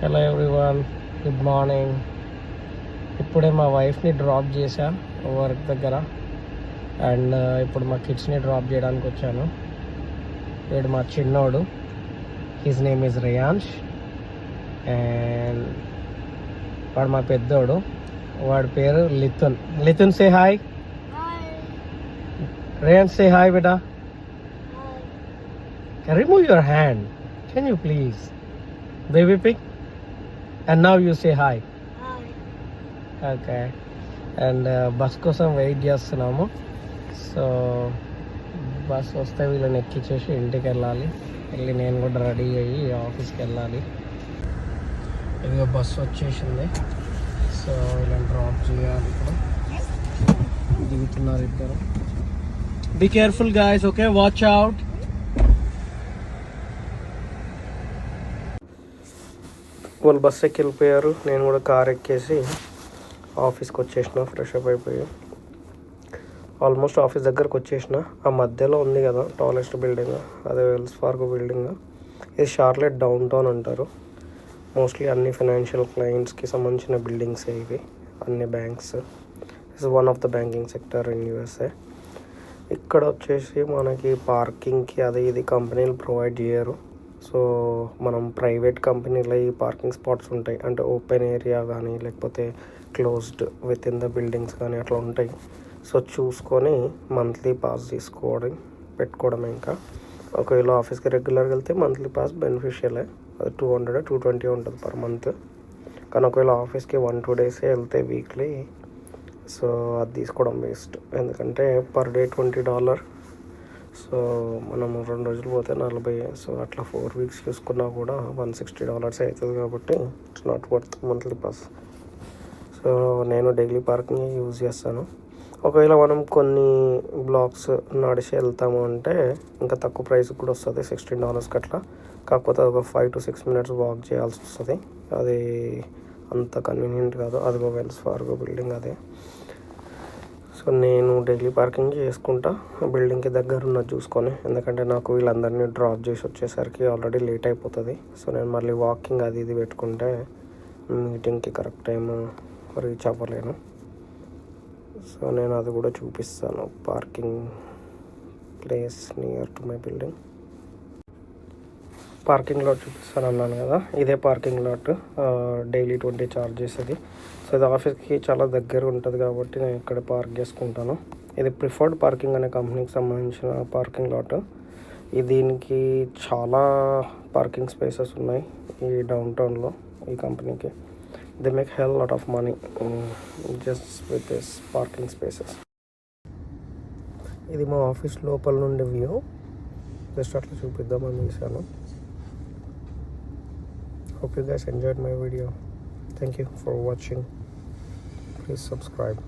Hello everyone, good morning. ఇప్పుడే మా వైఫ్ని డ్రాప్ చేశా వర్క్ దగ్గర. అండ్ ఇప్పుడు మా కిడ్స్ని డ్రాప్ చేయడానికి వచ్చాను. వీడు మా చిన్నోడు, his name is Riyansh. And వాడు మా పెద్దోడు, వాడి పేరు Lithun. Lithun say hi. Riyansh say hi బేటా. Remove your hand. Can you please? Baby pig. And now you say hi. Hi. Okay. And bus కోసం వెయిట్ చేస్తున్నాము. సో బస్ వస్తే వీళ్ళని ఎక్కించేసి ఇంటికి వెళ్ళాలి. వెళ్ళి నేను కూడా రెడీ అయ్యి ఆఫీస్కి వెళ్ళాలి. ఇదిగో బస్సు వచ్చేసింది. సో వీళ్ళని డ్రాప్ చేయాలి. ఇప్పుడు దిగుతున్నారు ఇద్దరు. Be careful guys, okay, watch out. వాళ్ళు బస్ ఎక్కి వెళ్ళిపోయారు. నేను కూడా కార్ ఎక్కేసి ఆఫీస్కి వచ్చేసిన, ఫ్రెష్ అప్ అయిపోయి. ఆల్మోస్ట్ ఆఫీస్ దగ్గరకు వచ్చేసిన. ఆ మధ్యలో ఉంది కదా టాలెస్ట్ బిల్డింగ్, అదే వెల్స్ ఫార్గో బిల్డింగ్. ఇది షార్లెట్ డౌన్ టౌన్ అంటారు. మోస్ట్లీ అన్ని ఫైనాన్షియల్ క్లయింట్స్కి సంబంధించిన బిల్డింగ్స్ ఇవి, అన్ని banks. Is one of the banking sector in USA. ఇక్కడ వచ్చేసి మనకి పార్కింగ్కి అది ఇది కంపెనీలు ప్రొవైడ్ చేయరు. సో మనం ప్రైవేట్ కంపెనీలో ఈ పార్కింగ్ స్పాట్స్ ఉంటాయి, అంటే ఓపెన్ ఏరియా కానీ లేకపోతే closed with in the buildings కానీ అట్లా ఉంటాయి. సో చూసుకొని మంత్లీ పాస్ పెట్టుకోవడం. ఇంకా ఒకవేళ ఆఫీస్కి రెగ్యులర్గా వెళ్తే మంత్లీ పాస్ బెనిఫిషియలే, అది $200 $220 ఉంటుంది పర్ మంత్. కానీ ఒకవేళ ఆఫీస్కి 1-2 డేసే వెళ్తే వీక్లీ, సో అది తీసుకోవడం వేస్ట్. ఎందుకంటే పర్ డే $20. సో మనం 2 రోజులు పోతే 40. సో అట్లా 4 వీక్స్ చూసుకున్నా కూడా $160 అవుతుంది. కాబట్టి it's not worth monthly pass. So నేను డైలీ పార్కింగ్ యూజ్ చేస్తాను. ఒకవేళ మనం కొన్ని బ్లాక్స్ నడిచి వెళ్తాము అంటే ఇంకా తక్కువ ప్రైస్కి కూడా వస్తుంది, $16 అట్లా. కాకపోతే ఒక 5 to 6 minutes వాక్ చేయాల్సి వస్తుంది. అది అంత కన్వీనియంట్ కాదు. అదిగో వెల్స్ ఫార్గో బిల్డింగ్ అదే. సో నేను డైలీ పార్కింగ్ చేసుకుంటా బిల్డింగ్కి దగ్గర ఉన్నది చూసుకొని, ఎందుకంటే నాకు వీళ్ళందరినీ డ్రాప్ చేసి వచ్చేసరికి ఆల్రెడీ లేట్ అయిపోతుంది. సో నేను మళ్ళీ వాకింగ్ అది ఇది పెట్టుకుంటే మీటింగ్కి కరెక్ట్ టైం రీచ్ అవ్వలేను. సో నేను అది కూడా చూపిస్తాను, parking place near to my building. Parking lot చూపిస్తాను అన్నాను కదా, ఇదే పార్కింగ్ లాట్. డైలీ 20 ఛార్జ్ చేసేది. సో ఇది ఆఫీస్కి చాలా దగ్గర ఉంటుంది కాబట్టి నేను ఇక్కడ పార్క్ చేసుకుంటాను. ఇది ప్రిఫర్డ్ పార్కింగ్ అనే కంపెనీకి సంబంధించిన పార్కింగ్ లాట్. దీనికి చాలా పార్కింగ్ స్పేసెస్ ఉన్నాయి ఈ డౌన్ టౌన్లో. ఈ కంపెనీకి they make hell lot of money just with this parking spaces. ఇది మా ఆఫీస్ లోపల నుండి వ్యూ. జస్ట్ అట్లా చూపిద్దామని తీశాను. Hope you guys enjoyed my video. Thank you for watching. Please subscribe.